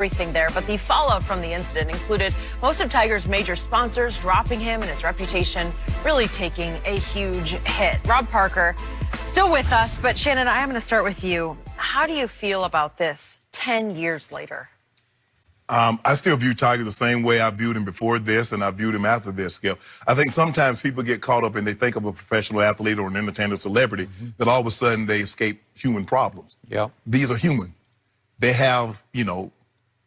everything there, but the fallout from the incident included most of Tiger's major sponsors dropping him and his reputation really taking a huge hit. Rob Parker, still with us, but Shannon, I am going to start with you. How do you feel about this 10 years later? I still view Tiger the same way I viewed him before this and I viewed him after this, Skip. I think sometimes people get caught up and they think of a professional athlete or an entertainer celebrity that all of a sudden they escape human problems. Yeah. These are human. They have,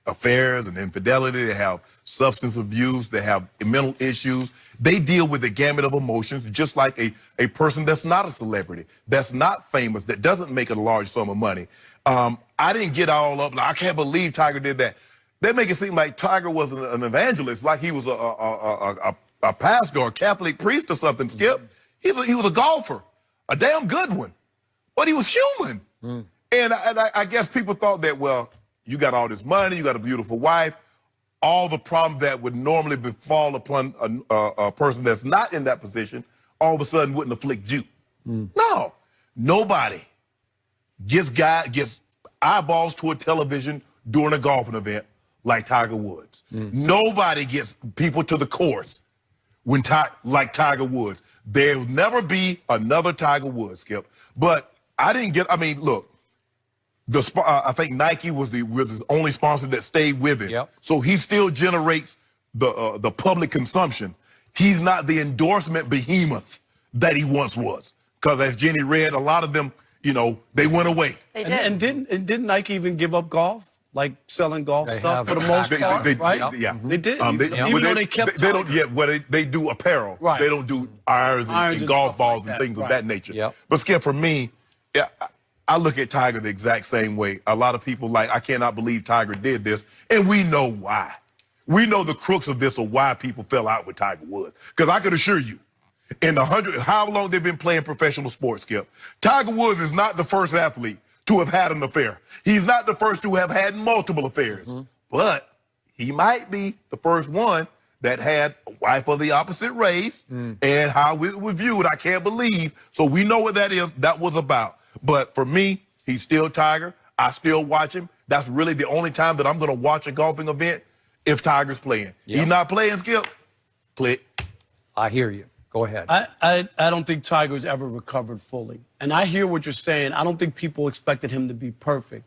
affairs and infidelity. They have substance abuse. They have mental issues. They deal with the gamut of emotions just like a person that's not a celebrity, that's not famous, that doesn't make a large sum of money. I didn't get all up. I can't believe Tiger did that. They make it seem like Tiger was an evangelist, like he was a pastor or a Catholic priest or something, Skip. He was a golfer, a damn good one, but he was human. And I guess people thought that, well, you got all this money, you got a beautiful wife, all the problems that would normally befall upon a person that's not in that position, all of a sudden wouldn't afflict you. No, nobody gets eyeballs to a television during a golfing event like Tiger Woods. Nobody gets people to the course like Tiger Woods. There'll never be another Tiger Woods, Skip. But look, I think Nike was the only sponsor that stayed with him. Yep. So he still generates the public consumption. He's not the endorsement behemoth that he once was. Because as Jenny read, a lot of them, they went away. They did. And didn't Nike even give up golf? Like selling golf They stuff have. for the most part, right? Yeah. They did. Even though they kept they don't. Yeah, well, they do apparel. Right. They don't do irons and golf stuff balls like and that. things Right. of that nature. Yep. But Skip, for me, yeah, I look at Tiger the exact same way. A lot of people I cannot believe Tiger did this, and we know why. We know the crux of this or why people fell out with Tiger Woods. Because I can assure you, in how long they've been playing professional sports, Skip, Tiger Woods is not the first athlete to have had an affair. He's not the first to have had multiple affairs. But he might be the first one that had a wife of the opposite race, and how it was viewed, I can't believe. So we know what that was about. But for me, he's still Tiger. I still watch him. That's really the only time that I'm going to watch a golfing event if Tiger's playing. Yep. He's not playing, Skip. Click. I hear you. Go ahead. I don't think Tiger's ever recovered fully. And I hear what you're saying. I don't think people expected him to be perfect.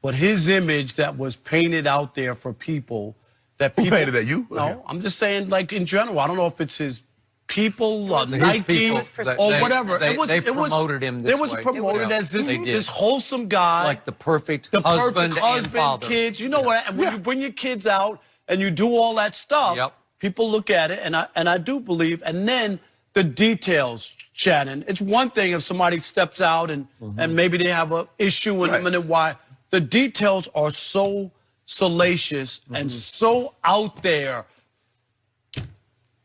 But his image that was painted out there for people that Who people... painted that, you? No, I'm just saying, like, in general. I don't know if it's his people, His Nike, people, or whatever. They promoted him this way. It was promoted as this wholesome guy. Like the perfect the husband perfect and father. kids. You know what? And when you bring your kids out and you do all that stuff, people look at it, and I do believe. And then the details, Shannon. It's one thing if somebody steps out and maybe they have an issue and then why. The details are so salacious and so out there.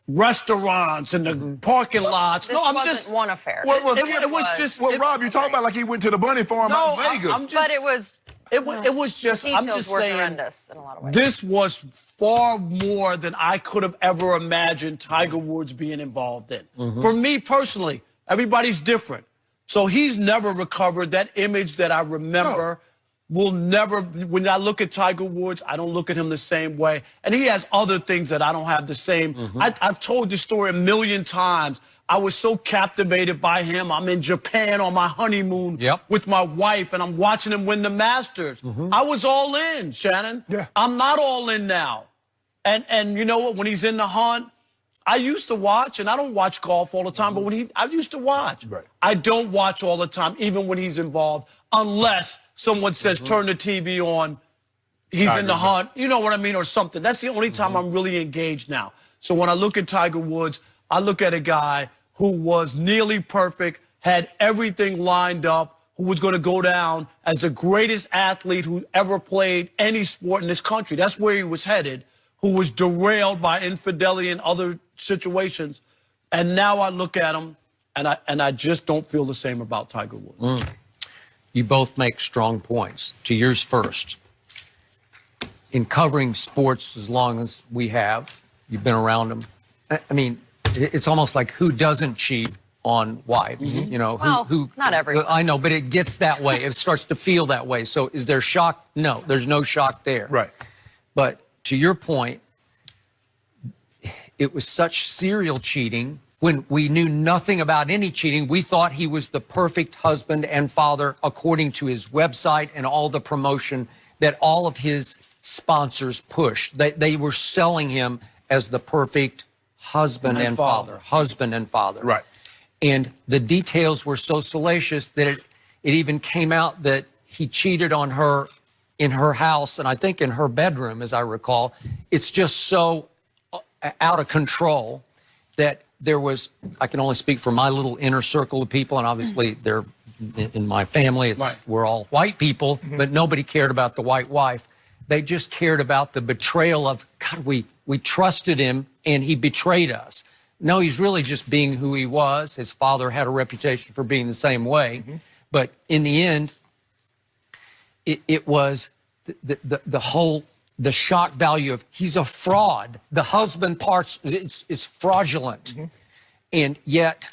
Restaurants and the parking lots. This No, I'm wasn't just one affair. It was just. Well, Rob, you're talking about like he went to the bunny farm out in Vegas. But it was. It was just. Details I'm just were saying. horrendous in a lot of ways. This was far more than I could have ever imagined Tiger Woods being involved in. For me personally, everybody's different. So he's never recovered that image that I remember. Will never. When I look at Tiger Woods, I don't look at him the same way. And he has other things that I don't have the same. I've told this story a million times. I was so captivated by him. I'm in Japan on my honeymoon with my wife, and I'm watching him win the Masters. I was all in, Shannon. Yeah. I'm not all in now. And you know what? When he's in the hunt, I used to watch, and I don't watch golf all the time, but I used to watch. Right. I don't watch all the time, even when he's involved, unless someone says, turn the TV on, he's in the hunt, you know what I mean, or something. That's the only time I'm really engaged now. So when I look at Tiger Woods, I look at a guy who was nearly perfect, had everything lined up, who was going to go down as the greatest athlete who ever played any sport in this country. That's where he was headed, who was derailed by infidelity and other situations. And now I look at him, and I just don't feel the same about Tiger Woods. You both make strong points. To yours first. In covering sports as long as we have, you've been around them. I mean, it's almost like who doesn't cheat on wives? You know, Well, not everyone. I know, but it gets that way. It starts to feel that way. So is there shock? No, there's no shock there. Right. But to your point, it was such serial cheating. When we knew nothing about any cheating, we thought he was the perfect husband and father according to his website and all the promotion that all of his sponsors pushed. They were selling him as the perfect husband and father. Husband and father. Right. And the details were so salacious that it even came out that he cheated on her in her house, and I think in her bedroom, as I recall. It's just so out of control that there was, I can only speak for my little inner circle of people, and obviously they're in my family, we're all white people, but nobody cared about the white wife. They just cared about the betrayal of, God, we trusted him and he betrayed us. No, he's really just being who he was. His father had a reputation for being the same way. But in the end, it was the shock value of he's a fraud. The husband part's, it's fraudulent. And yet,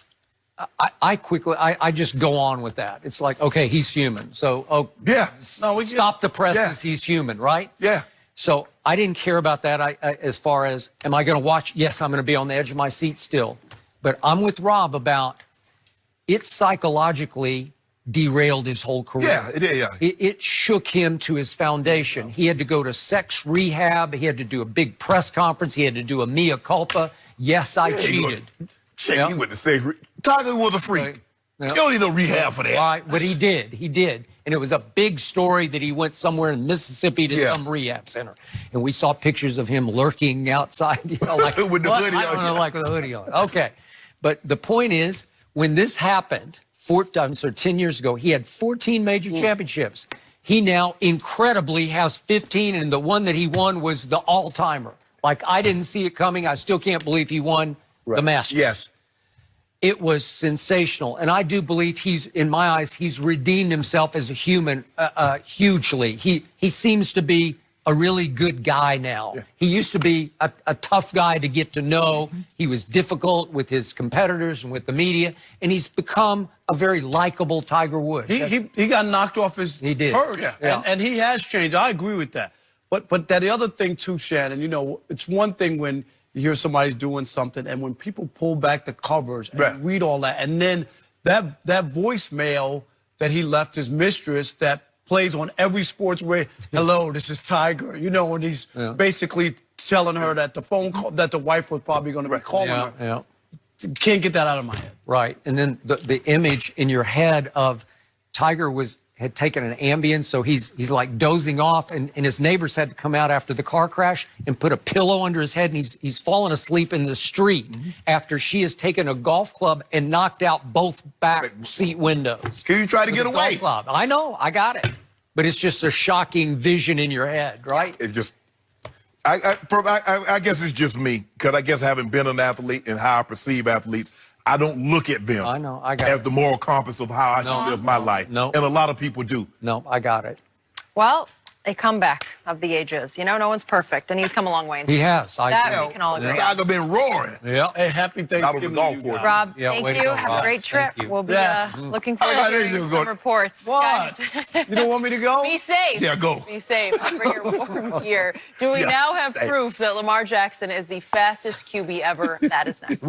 I just go on with that. It's like, okay, he's human. So, stop the presses, he's human, right? Yeah. So I didn't care about that as far as, am I going to watch? Yes, I'm going to be on the edge of my seat still. But I'm with Rob about it psychologically derailed his whole career. Yeah, it did, yeah. It shook him to his foundation. He had to go to sex rehab. He had to do a big press conference. He had to do a mea culpa. Yes, I cheated. He went to say, Tiger was a freak. You don't need no rehab for that. Right, but he did. And it was a big story that he went somewhere in Mississippi to some rehab center. And we saw pictures of him lurking outside, like with the hoodie on. I don't know, like with the hoodie on. Okay. But the point is, when this happened, 10 years ago, he had 14 major championships. He now incredibly has 15, and the one that he won was the all-timer. Like, I didn't see it coming. I still can't believe he won the Masters. Yes. It was sensational. And I do believe in my eyes, he's redeemed himself as a human hugely. He seems to be a really good guy now. He used to be a tough guy to get to know. He was difficult with his competitors and with the media, and he's become a very likable Tiger Woods. He got knocked off his perch, and he has changed. I agree with that. But that the other thing too, Shannon, it's one thing when you hear somebody's doing something, and when people pull back the covers and read all that, and then that voicemail that he left his mistress that plays on every sports radio. Hello, this is Tiger. When he's basically telling her that the phone call that the wife was probably going to be calling her. Can't get that out of my head. Right, and then the image in your head of Tiger had taken an Ambien, so he's like dozing off, and his neighbors had to come out after the car crash and put a pillow under his head, and he's fallen asleep in the street after she has taken a golf club and knocked out both back seat windows. Can you try to get away? I know, I got it. But it's just a shocking vision in your head, right? It just, I guess it's just me, because I guess having been an athlete and how I perceive athletes, I don't look at them as the moral compass of how I should live my life. And a lot of people do. No, I got it. Well, a comeback of the ages. No one's perfect, and he's come a long way. He has. We can all agree. Tiger been roaring. Yeah. Hey, happy Thanksgiving to you guys. Rob, thank you. Have a great trip. We'll be looking forward to hearing some reports. What? You don't want me to go? Be safe. Yeah, go. Be safe. Bring your warm gear. Do we now have proof that Lamar Jackson is the fastest QB ever? That is next.